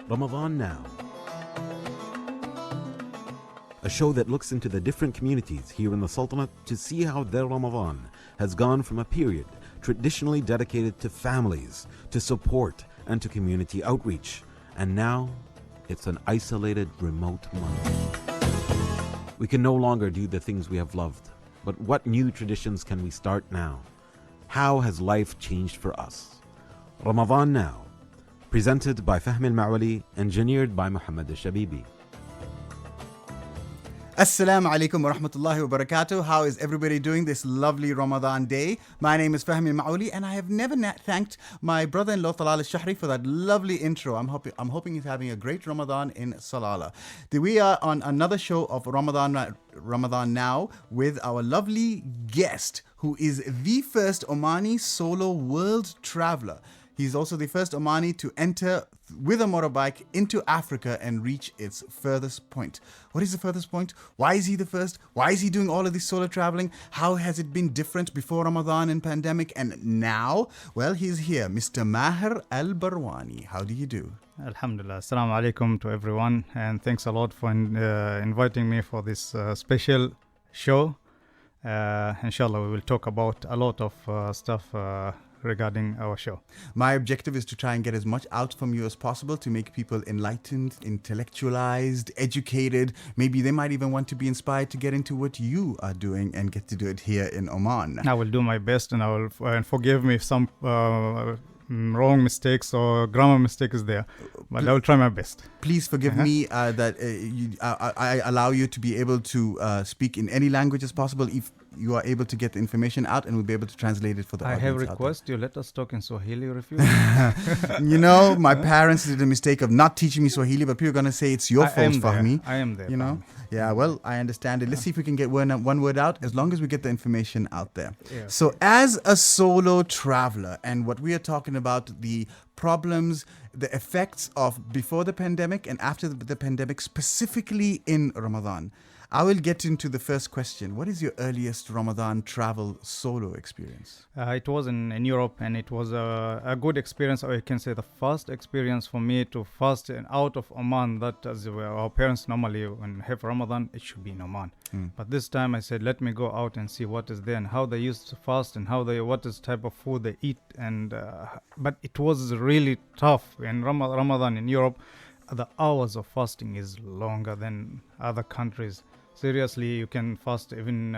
Ramadan Now, a show that looks into the different communities here in the Sultanate to see how their Ramadan has gone from a period traditionally dedicated to families, to support, and to community outreach. And now, it's an isolated, remote month. We can no longer do the things we have loved, but what new traditions can we start now? How has life changed for us? Ramadan Now, presented by Fahmi al-Ma'wali, engineered by Muhammad al-Shabibi. Assalamu alaikum wa rahmatullahi wa barakatuh. How is everybody doing this lovely Ramadan day? My name is Fahmi al-Ma'wali, and I have never thanked my brother-in-law Talal al-Shahri for that lovely intro. I'm hoping he's having a great Ramadan in Salalah. We are on another show of Ramadan Now with our lovely guest, who is the first Omani solo world traveler. He's also the first Omani to enter with a motorbike into Africa and reach its furthest point. What is the furthest point? Why is he the first? Why is he doing all of this solo traveling? How has it been different before Ramadan and pandemic and now? Well, he's here, Mr. Maher Al-Barwani. How do you do? Alhamdulillah. Assalamu alaikum to everyone, and thanks a lot for inviting me for this special show. Inshallah, we will talk about a lot of stuff regarding our show. My objective is to try and get as much out from you as possible to make people enlightened, intellectualized, educated. Maybe they might even want to be inspired to get into what you are doing and get to do it here in Oman. I will do my best, and I will forgive me if some wrong mistakes or grammar mistakes there, but I will try my best. Please forgive me that I allow you to be able to speak in any language as possible if you are able to get the information out, and we'll be able to translate it for the audience. I have request you let us talk in Swahili, refuse. You know, my parents did a mistake of not teaching me Swahili, but people are going to say it's your fault, Fahmi. I am there. You know? Yeah, well, I understand it. Let's see if we can get one word out, as long as we get the information out there. Yeah. So as a solo traveler, and what we are talking about, the problems, the effects of before the pandemic and after the pandemic, specifically in Ramadan, I will get into the first question. What is your earliest Ramadan travel solo experience? It was in Europe, and it was a good experience, or you can say the first experience for me to fast out of Oman. That as our parents normally, when have Ramadan, it should be in Oman. But this time I said, let me go out and see what is there and how they used to fast and what is type of food they eat. And but it was really tough in Ramadan in Europe. The hours of fasting is longer than other countries. Seriously, you can fast even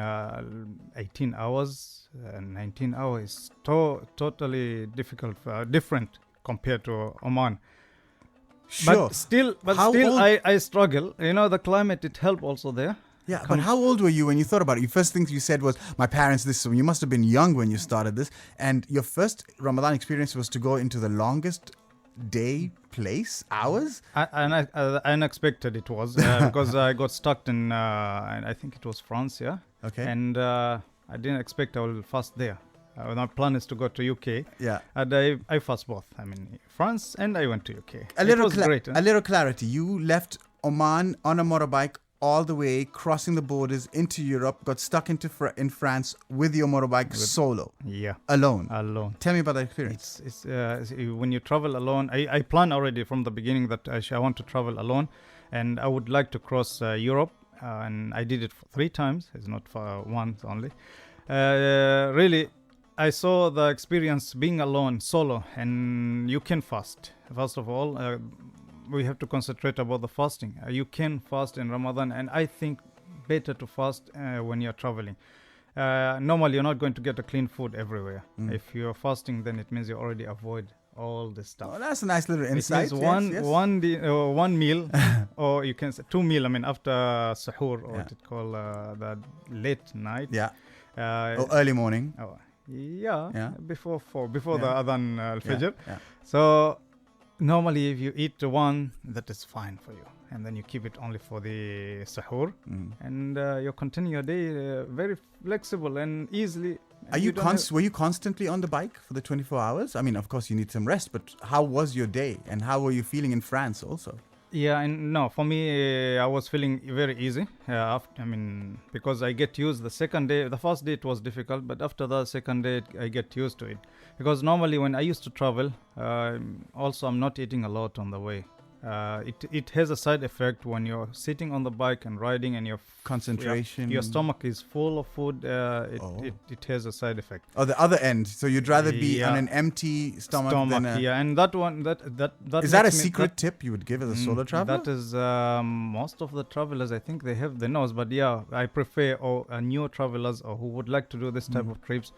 18 hours, 19 hours. Totally different compared to Oman. Sure. But still, I struggle. You know, the climate, it helped also there. Yeah, but how old were you when you thought about it? Your first things you said was, my parents this. So you must have been young when you started this. And your first Ramadan experience was to go into the longest day, place, hours? Unexpected it was because I got stuck in I think it was France, yeah. Okay. And I didn't expect I will fast there. My plan is to go to UK. Yeah. And I fast both. I mean, France, and I went to UK. A little clarity. You left Oman on a motorbike all the way, crossing the borders into Europe, got stuck in France with your motorbike solo. Yeah. Alone. Tell me about that experience. It's when you travel alone, I plan already from the beginning that I want to travel alone, and I would like to cross Europe, and I did it 3 times. It's not for once only. Really, I saw the experience being alone, solo, and you can fast. First of all, we have to concentrate about the fasting. You can fast in Ramadan, and I think better to fast when you're traveling. Normally, you're not going to get a clean food everywhere. If you're fasting, then it means you already avoid all this stuff. Oh, that's a nice little insight. It means one meal, or you can say 2 meal. I mean, after suhoor, or what it call the late night. Yeah. Or early morning. Oh, yeah. Before 4, before the Adhan al-Fajr. Yeah. So normally, if you eat one, that is fine for you, and then you keep it only for the sahur, and you continue your day very flexible and easily. Were you constantly on the bike for the 24 hours? I mean, of course, you need some rest, but how was your day, and how were you feeling in France also? Yeah, and no, for me, I was feeling very easy. Because I get used. The second day, the first day it was difficult, but after the second day, I get used to it. Because normally when I used to travel, also I'm not eating a lot on the way. It has a side effect when you're sitting on the bike and riding and Concentration. your stomach is full of food. It has a side effect. Oh, the other end. So you'd rather be Yeah. on an empty stomach than a... Yeah, and that one that Is that a makes me- secret tip you would give as a solo traveler? That is most of the travelers. I think they have the nose, but yeah, I prefer new travelers or who would like to do this type of trips.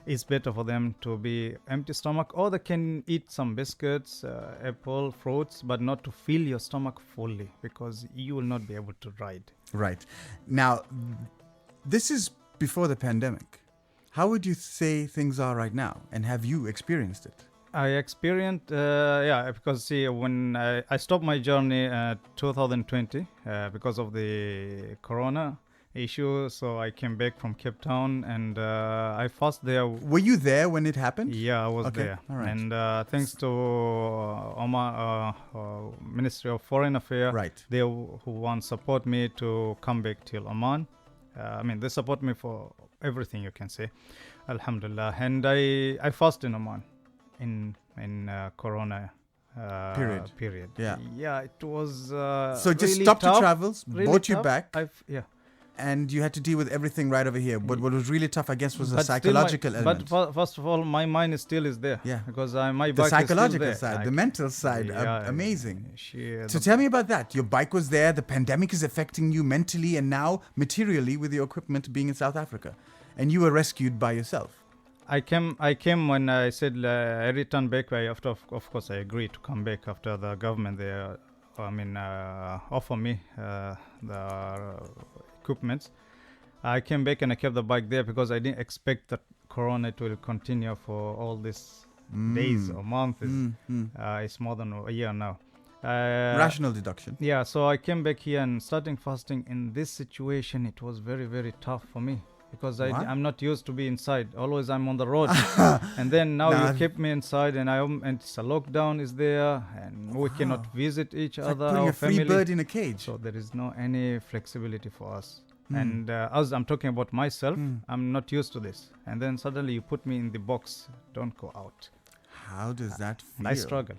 It's better for them to be empty stomach, or they can eat some biscuits, apple, fruits, but not to fill your stomach fully, because you will not be able to ride. Right. Now, this is before the pandemic. How would you say things are right now? And have you experienced it? I experienced, because see, when I stopped my journey 2020 because of the corona issue, so I came back from Cape Town and I fasted there. Were you there when it happened? Yeah, I was Okay, there. all right. And thanks to Ministry of Foreign Affairs, Right. they who want support me to come back till Oman. They support me for everything, you can say. Alhamdulillah. And I fasted in Oman in Corona period. Yeah. Yeah, it was So it just really stopped tough, your travels, really brought you tough. back, and you had to deal with everything right over here. But what was really tough, I guess, was the But still psychological element. But first of all, my mind is still there. Yeah. Because my The bike psychological is still there. side, the mental side, Yeah, amazing. she- So the- tell me about that. Your bike was there, the pandemic is affecting you mentally and now materially with your equipment being in South Africa. And you were rescued by yourself. I came when I said I returned back. Of course, I agreed to come back after the government offer me the equipments. I came back and I kept the bike there because I didn't expect that Corona will continue for all these days or months. It's more than a year now. Rational deduction. Yeah, so I came back here and starting fasting in this situation. It was very, very tough for me because What? I'm not used to be inside. Always I'm on the road, and then now Nah. you keep me inside, and and it's a lockdown is there, and we cannot visit each It's like other. putting Our a free family. bird in a cage. So there is no any flexibility for us. And as I'm talking about myself, I'm not used to this. And then suddenly you put me in the box. Don't go out. How does that feel? And I struggle.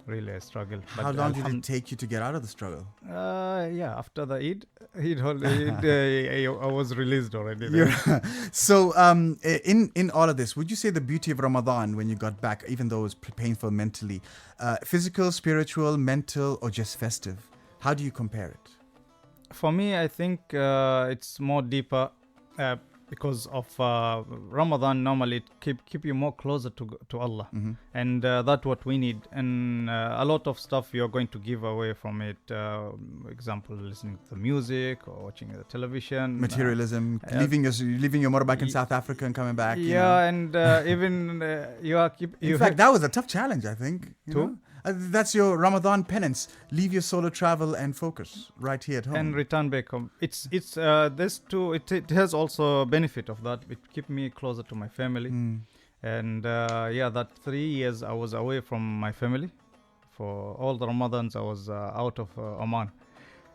Really, I struggle. How long did it take you to get out of the struggle? After the Eid, I was released already. So, in all of this, would you say the beauty of Ramadan when you got back, even though it was painful mentally, physical, spiritual, mental, or just festive? How do you compare it? For me, I think it's more deeper because of Ramadan. Normally, it keep you more closer to Allah, and that's what we need. And a lot of stuff you're going to give away from it. Example, listening to the music or watching the television. Materialism, leaving your motorbike in South Africa and coming back. you know. And even In fact, that was a tough challenge, I think. you know. That's your Ramadan penance. Leave your solo travel and focus right here at home. and return back home. It's this too. It has also benefit of that. It keep me closer to my family. And that 3 years I was away from my family. For all the Ramadans I was out of Oman,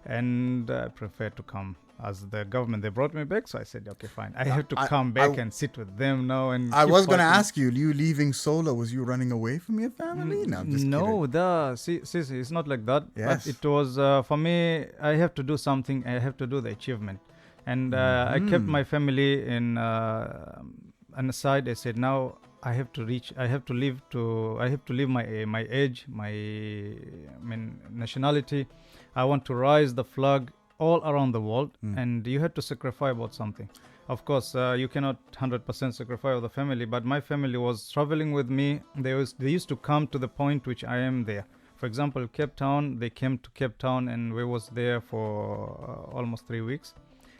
and I prefer to come. As the government, they brought me back, so I said, okay, fine. I have to come back and sit with them now. And I keep was going to fasting. ask you leaving solo, was you running away from your family? No, I'm just kidding. See, it's not like that. Yes. But it was for me. I have to do something. I have to do the achievement, and I kept my family in on the side. I said, now I have to reach. I have to leave my age, my nationality. I want to raise the flag all around the world, and you have to sacrifice about something. Of course, you cannot 100% sacrifice of the family, but my family was traveling with me. They used to come to the point which I am there. For example, Cape Town, they came to Cape Town, and we was there for almost 3 weeks.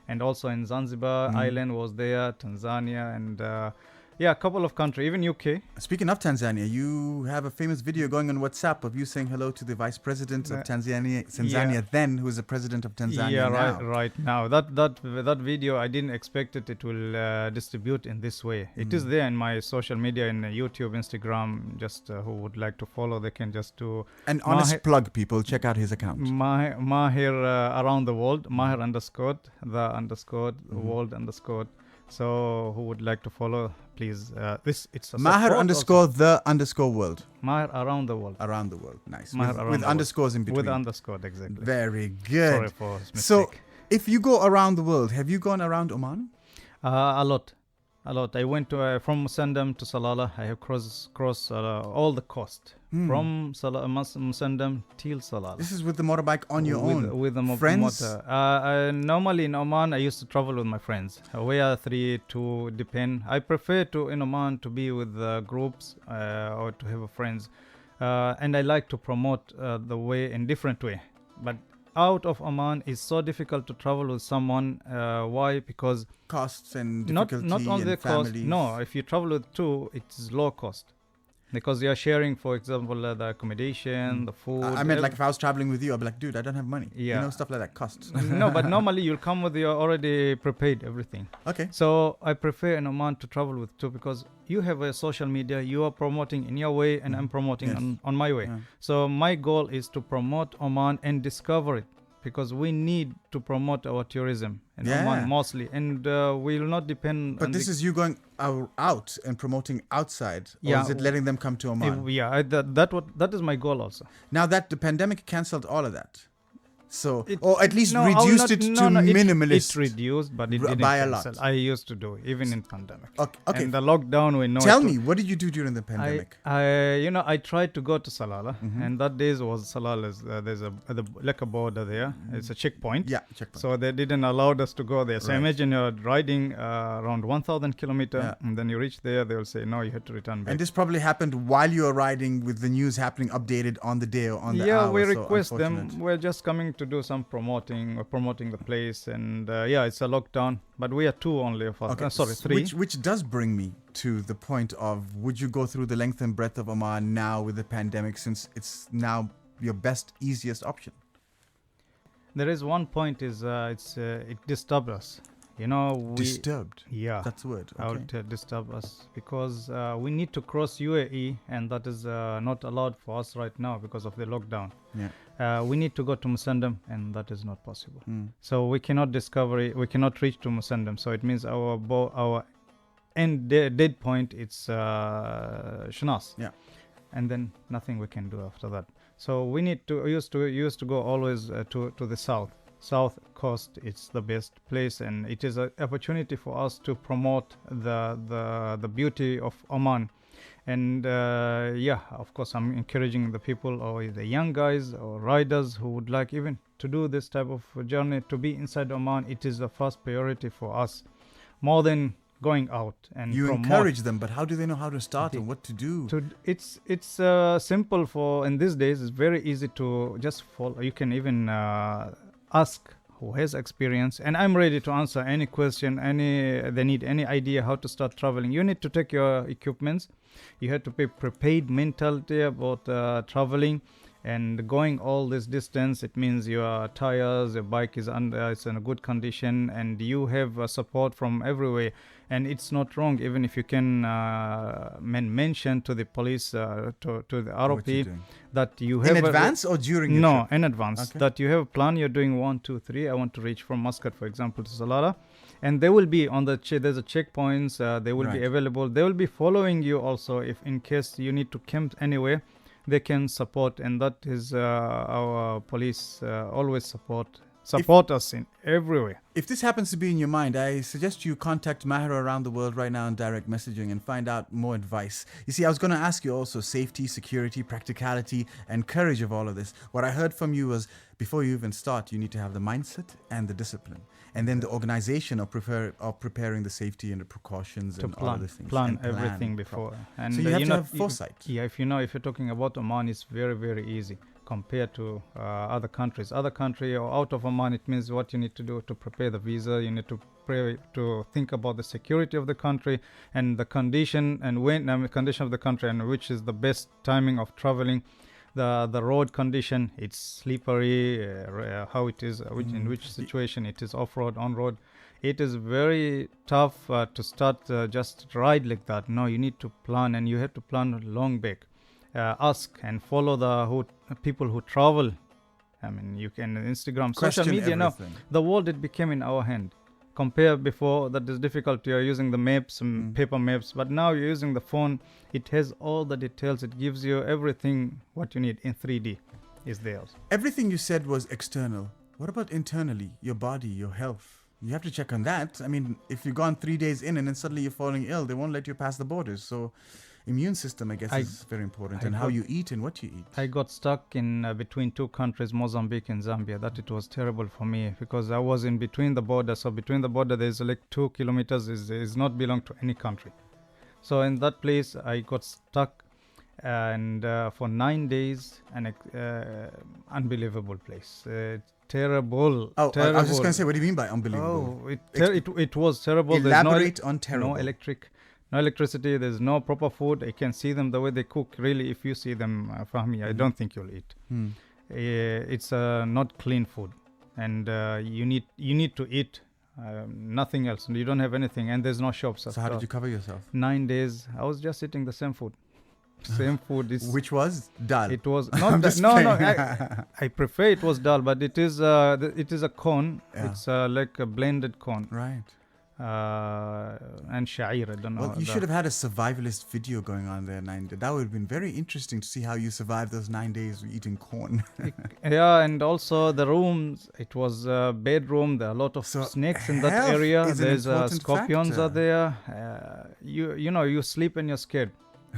And also in Zanzibar Island was there, Tanzania, and a couple of countries, even UK. Speaking of Tanzania, you have a famous video going on WhatsApp of you saying hello to the Vice President of Tanzania then, who is the President of Tanzania now. Right now. That video, I didn't expect it will distribute in this way. It is there in my social media, in YouTube, Instagram. Just who would like to follow, they can just do. An honest plug, people. Check out his account. Maher around the world, Maher _ the _ world _ So who would like to follow, please, it's a Maher support underscore also. the underscore world. Maher around the world. Around the world. Nice. Maher With, around with the world. underscores in between. With underscore, exactly. Very good. Sorry for mistake. So, if you go around the world, have you gone around Oman? A lot. I went to from Musandam to Salalah. I have crossed all the coast from Musandam till Salalah. This is with the motorbike on your own. With the friends? motor. Normally in Oman, I used to travel with my friends. We are 3, 2, depend. I prefer to in Oman to be with groups or to have friends, and I like to promote the way in different way. But out of Oman is so difficult to travel with someone. Why? Because Costs and not difficulty only the and cost. families. No, if you travel with two, it's low cost. Because you are sharing, for example, the accommodation, the food. I meant like if I was traveling with you, I'd be like, dude, I don't have money. Yeah. You know, stuff like that costs. No, but normally you'll come with your already prepaid everything. Okay. So I prefer in Oman to travel with two because you have a social media, you are promoting in your way and I'm promoting Yes. on my way. Yeah. So my goal is to promote Oman and discover it because we need to promote our tourism in Yeah. Oman mostly and we will not depend But on this is you going out and promoting outside, or Yeah. is it letting them come to Oman? that is my goal also. Now that the pandemic cancelled all of that, so It- or at least No, I will reduced not- it to no, minimalist. It's reduced, but it didn't by a lot. cancel. I used to do even in pandemic. Okay. And the lockdown, we know. Tell it me, what did you do during the pandemic? I tried to go to Salalah, Mm-hmm. and that days was Salalah. There's like a border there. It's a checkpoint. Yeah, checkpoint. So they didn't allow us to go there. So Right. imagine you're riding around 1,000 kilometer, Yeah. and then you reach there. They will say no, you have to return back. And this probably happened while you were riding, with the news happening updated on the day or on the Yeah, hour. we so request them. unfortunate. We're just coming to do some promoting the place, and it's a lockdown. But we are two only of us. Okay, Sorry, three. Which does bring me to the point of, would you go through the length and breadth of Oman now with the pandemic, since it's now your best, easiest option? There is one point is it disturbs us. Disturbed. Yeah. That's the word. I Okay. would disturb us because we need to cross UAE and that is not allowed for us right now because of the lockdown. Yeah. We need to go to Musandam and that is not possible. Mm. So we cannot we cannot reach to Musandam. So it means our end dead point it's Shnas. Yeah. And then nothing we can do after that. So we need to used to go always to the south coast. It's the best place and it is an opportunity for us to promote the beauty of Oman. And of course I'm encouraging the people or the young guys or riders who would like even to do this type of journey to be inside Oman. It is the first priority for us more than going out and You promote. encourage them, but how do they know how to start and what to do? It's simple for in these days. It's very easy to just follow. You can even ask who has experience, and I'm ready to answer any question. They need any idea how to start traveling. You need to take your equipments. You have to be prepared mentality about traveling and going all this distance. It means your tires, your bike is it's in a good condition, and you have support from everywhere. And it's not wrong even if you can mention to the police to the What you're ROP doing. that you have In advance or during your no trip? in advance Okay. that you have a plan. You're doing 1, 2, 3. I want to reach from Muscat, for example, to Salalah, and they will be on the there's a checkpoints. They will be Right. available. They will be following you also if in case you need to camp anywhere. They can support, and that is our police always support us in every way. If this happens to be in your mind, I suggest you contact Maher around the world right now in direct messaging and find out more advice. You see, I was going to ask you also safety, security, practicality, and courage of all of this. What I heard from you was before you even start, you need to have the mindset and the discipline. And then the organization of preparing the safety and the precautions To and all of the things. plan and everything before. And So you have to know, have foresight. if you're talking about Oman, it's very, very easy compared to other countries. Other country or out of Oman, it means what you need to do to prepare the visa. You need to think about the security of the country and the condition and condition of the country and which is the best timing of traveling. The road condition, it's slippery, how it is, in which situation it is off-road, on-road. It is very tough to start just ride like that. No, you need to plan, and you have to plan long back. Ask and follow the people who travel. I mean, you can Instagram, social Question media now. everything. The world it became in our hand. compare before, that is difficult. You're using the maps and paper maps, but now you're using the phone. It has all the details. It gives you everything what you need in 3D is there. Everything you said was external. What about internally? Your body, your health. You have to check on that. I mean, if you've gone 3 days in and then suddenly you're falling ill, they won't let you pass the borders. So immune system, I guess, is very important. And how you eat and what you eat. I got stuck in between two countries, Mozambique and Zambia. That it was terrible for me because I was in between the border. So between the border, there's like 2 kilometers is not belong to any country. So in that place, I got stuck and for 9 days, an unbelievable place. Terrible. Oh, terrible. I was just going to say, what do you mean by unbelievable? Oh, it was terrible. Elaborate on terrible. No electricity. There's no proper food. I can see them the way they cook. Really, if you see them, Fahmi, I don't think you'll eat. It's not clean food, and you need to eat. Nothing else. You don't have anything, and there's no shops. So how did you cover yourself? 9 days. I was just eating the same food. Same food is which was dal. It was not no. I prefer it was dal, but it is a corn. Yeah. It's like a blended corn. Right. And sha'ir. I don't know. Well, you should have had a survivalist video going on there. 9 days. That would have been very interesting to see how you survived those 9 days eating corn. Yeah, and also the rooms. It was a bedroom. There are a lot of snakes in that area. There's scorpions factor. Are there. You sleep and you're scared.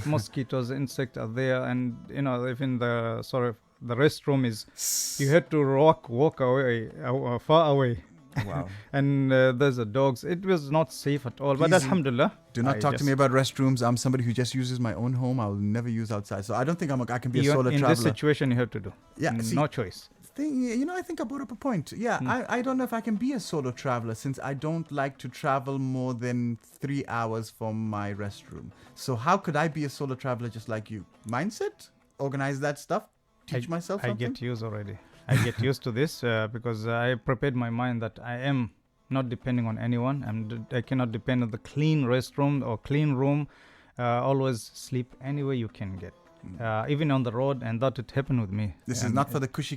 Mosquitoes, insects are there, and even the restroom is. You had to walk away, far away. Wow. And there's a dogs. It was not safe at all. Please, but alhamdulillah. Do not talk to me about restrooms. I'm somebody who just uses my own home. I will never use outside. So I don't think I can be a solo traveler. In this situation, you have to do. Yeah. No choice. I think I brought up a point. Yeah, I don't know if I can be a solo traveler since I don't like to travel more than 3 hours from my restroom. So how could I be a solo traveler just like you? Mindset? Organize that stuff? Teach myself something? I get used already. I get used to this because I prepared my mind that I am not depending on anyone. I cannot depend on the clean restroom or clean room. Always sleep anywhere you can get. Even on the road, and that it happened with me. This is not for the cushy.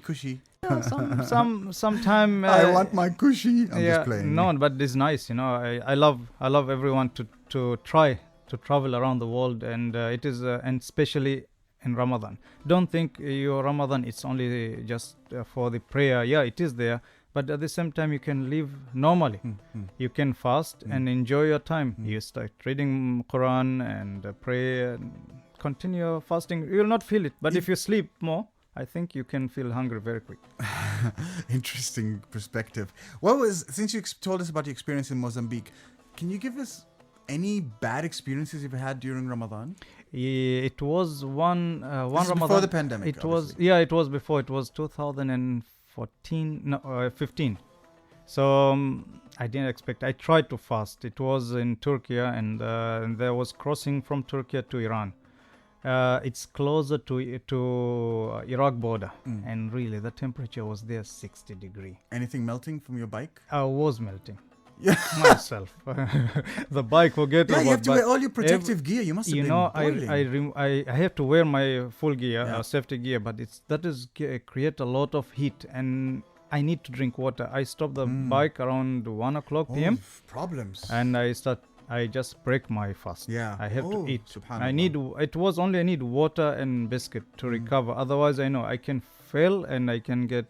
Sometime. I want my cushy. I'm just playing. No, but it's nice. I love everyone to try to travel around the world, and it is and especially in Ramadan. Don't think your Ramadan it's only just for the prayer. Yeah, it is there. But at the same time, you can live normally. You can fast and enjoy your time. You start reading Quran and pray and continue fasting. You will not feel it. But if you sleep more, I think you can feel hungry very quick. Interesting perspective. Since you told us about your experience in Mozambique, can you give us any bad experiences you've had during Ramadan? It was one Ramadan. Before the pandemic. It was before. It was 2015. So I didn't expect. I tried to fast. It was in Turkey, and there was crossing from Turkey to Iran. It's closer to Iraq border, and really the temperature was there 60 degrees. Anything melting from your bike? I was melting. Yeah. Myself. The bike, forget about. Yeah, you have to wear all your protective gear. You must have been boiling. I have to wear my full gear, safety gear, but create a lot of heat, and I need to drink water. I stopped the bike around 1 o'clock p.m. Problems. And I just break my fast. Yeah. I have to eat. Subhanallah. I need water and biscuit to recover. Otherwise, I know I can fail and I can get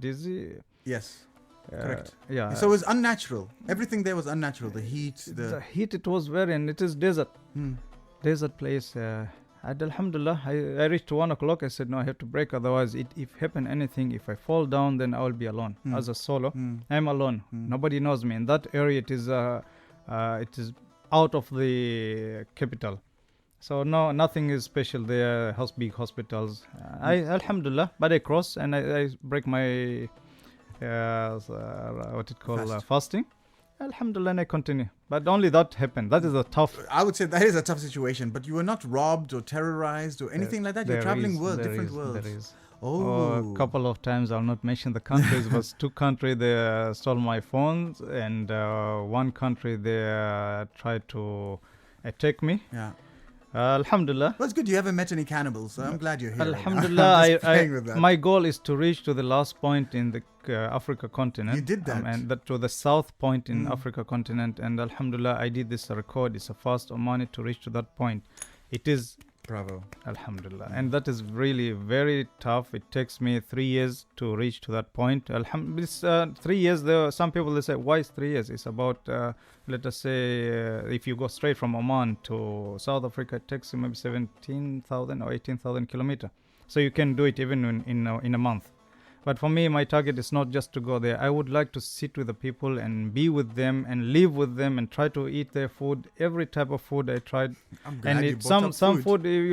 dizzy. Yes. Correct. Yeah. So it was unnatural. Everything there was unnatural. The heat. The heat, it was and it is desert. Desert place. And alhamdulillah, I reached 1 o'clock. I said, no, I have to break. Otherwise, if happen anything, if I fall down, then I will be alone. As a solo, I'm alone. Nobody knows me. In that area, it is out of the capital. So no, nothing is special there. Big hospitals. Alhamdulillah, but I cross and I break my fasting. Alhamdulillah, and I continue. But only that happened. That is a tough. I would say that is a tough situation. But you were not robbed or terrorized or anything like that. You're traveling different worlds. There is. Oh. A couple of times, I'll not mention the countries, but 2 countries they stole my phones, and 1 country they tried to attack me. Yeah. Alhamdulillah. Well, it's good. You haven't met any cannibals, so I'm glad you're here. Alhamdulillah, I'm just playing with that. my goal is to reach to the last point in the Africa continent. You did that. And that to the south point in Africa continent. And Alhamdulillah, I did this record. It's the first Omani to reach to that point. It is Bravo. Alhamdulillah. And that is really very tough. It takes me 3 years to reach to that point. Alhamdulillah, 3 years, there are some people, they say, why is 3 years? It's about, let us say, if you go straight from Oman to South Africa, it takes you maybe 17,000 or 18,000 kilometers. So you can do it even in a month. But for me, my target is not just to go there. I would like to sit with the people and be with them and live with them and try to eat their food. Every type of food I tried. I'm glad you brought up some food we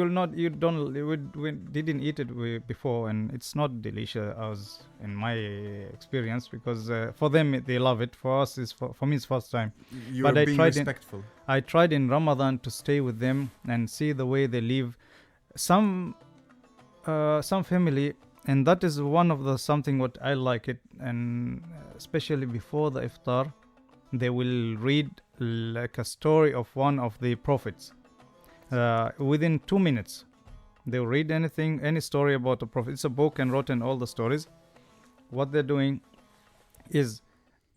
didn't eat it before, and it's not delicious as in my experience, because for them they love it. For us, for me it's first time. You are being respectful. I tried in Ramadan to stay with them and see the way they live. Some family. And that is one of the something what I like it, and especially before the iftar, they will read like a story of one of the prophets. Within 2 minutes, they will read any story about a prophet. It's a book and written all the stories. What they're doing is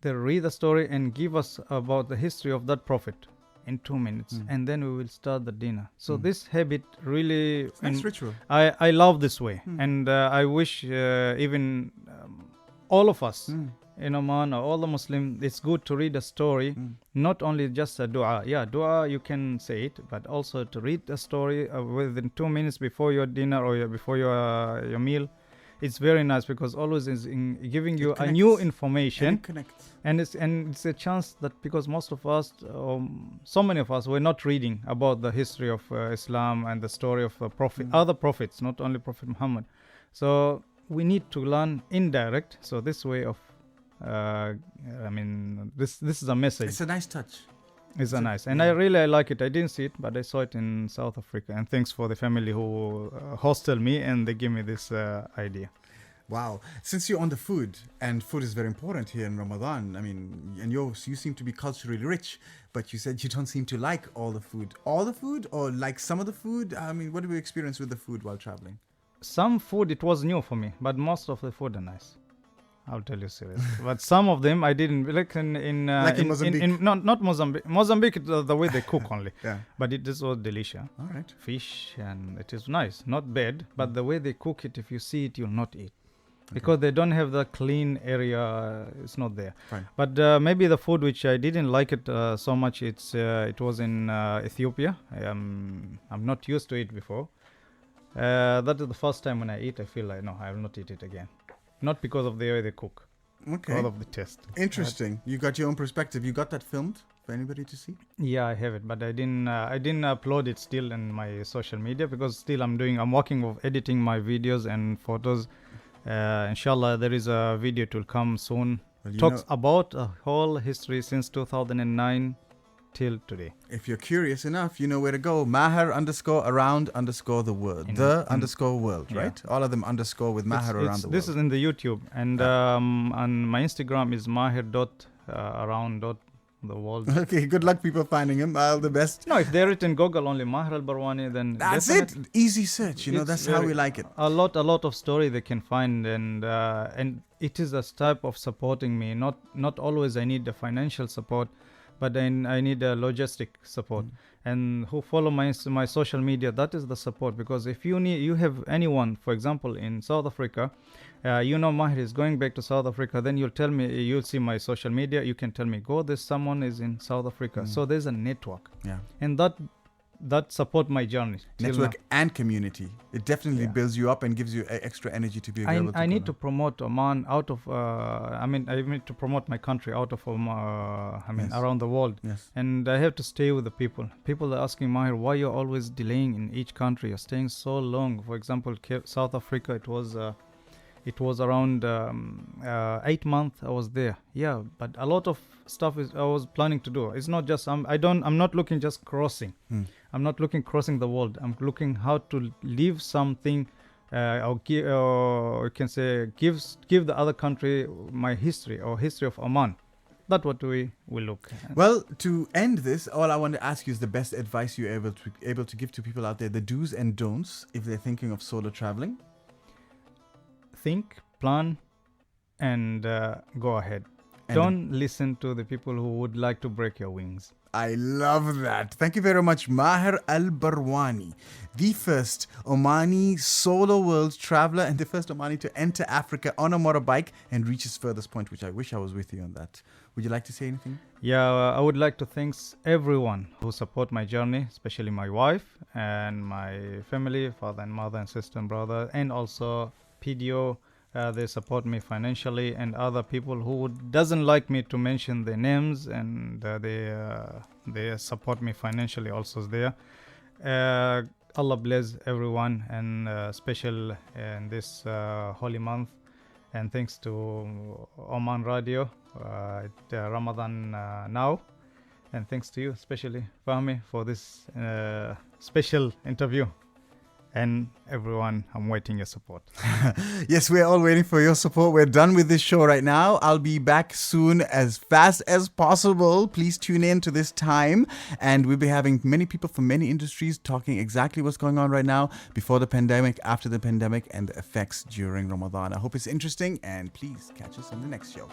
they read the story and give us about the history of that prophet in 2 minutes, and then we will start the dinner. So this habit really, nice ritual. I love this way, and I wish even all of us in Oman or all the Muslims, it's good to read a story, not only just a dua. Yeah, dua you can say it, but also to read a story within 2 minutes before your dinner or before your meal. It's very nice, because always is giving you a new information, and it's a chance that, because most of us, so many of us, were not reading about the history of Islam and the story of other prophets, not only Prophet Muhammad. So we need to learn indirect. So this way of, this is a message. It's a nice touch. It's a nice, and I really like it. I didn't see it, but I saw it in South Africa. And thanks for the family who hosted me, and they gave me this idea. Wow. Since you're on the food, and food is very important here in Ramadan, I mean, and you seem to be culturally rich, but you said you don't seem to like all the food. All the food, or like some of the food? I mean, what do we experience with the food while traveling? Some food, it was new for me, but most of the food are nice. I'll tell you seriously. But some of them I didn't like in Mozambique. Not Mozambique. Mozambique, the way they cook only. Yeah. But this was delicious. All right. Fish, and it is nice, not bad. But the way they cook it, if you see it, you'll not eat, because they don't have the clean area. It's not there. Fine. But maybe the food which I didn't like it so much. It was in Ethiopia. I'm not used to it before. That is the first time when I eat, I feel like no, I will not eat it again. Not because of the way they cook. Okay. All of the taste. Interesting. You got your own perspective. You got that filmed for anybody to see? Yeah, I have it, but I didn't upload it still in my social media, because still I'm working with editing my videos and photos. Inshallah, there is a video to come soon. Well, talks about a whole history since 2009 till today. If you're curious enough, you know where to go. Maher _around_the world. _the world, right? All of them underscore with Maher around the world. This is in the YouTube. And on my Instagram is maher.around.the world. Okay, good luck people finding him. All the best. No, if they're written Google only Maher al-Barwani, then that's it. Easy search. You know, that's how we like it. A lot of story they can find, and it is a type of supporting me. Not always I need the financial support, but then I need a logistic support. And who follow my social media, that is the support. Because if you have anyone, for example, in South Africa, Maher is going back to South Africa, then you'll see my social media, you can tell me, there's someone is in South Africa. So there's a network. Yeah. And that support my journey. Network and community. It definitely builds you up and gives you extra energy to be available. I need to promote Oman out of, I need to promote my country out of, around the world. Yes. And I have to stay with the people. People are asking, Maher, why you're always delaying in each country? You're staying so long. For example, South Africa, it was around 8 months I was there. Yeah, but a lot of stuff I was planning to do. It's not just I'm not looking just crossing. I'm not looking crossing the world. I'm looking how to leave something, or you can say give the other country my history or history of Oman. That's what we will look at. Well, to end this, all I want to ask you is the best advice you're able to give to people out there, the do's and don'ts if they're thinking of solo traveling. Think, plan, and go ahead. And Don't listen to the people who would like to break your wings. I love that. Thank you very much, Maher Al-Barwani, the first Omani solo world traveler and the first Omani to enter Africa on a motorbike and reach his furthest point, which I wish I was with you on that. Would you like to say anything? Yeah, I would like to thank everyone who support my journey, especially my wife and my family, father and mother and sister and brother, and also PDO. They support me financially, and other people who doesn't like me to mention their names, and they support me financially also there. Allah bless everyone, and special in this holy month. And thanks to Oman Radio at Ramadan now. And thanks to you, especially Fahmi, for this special interview. And everyone, I'm waiting your support. Yes, we're all waiting for your support. We're done with this show right now. I'll be back soon as fast as possible. Please tune in to this time. And we'll be having many people from many industries talking exactly what's going on right now, before the pandemic, after the pandemic, and the effects during Ramadan. I hope it's interesting, and please catch us on the next show.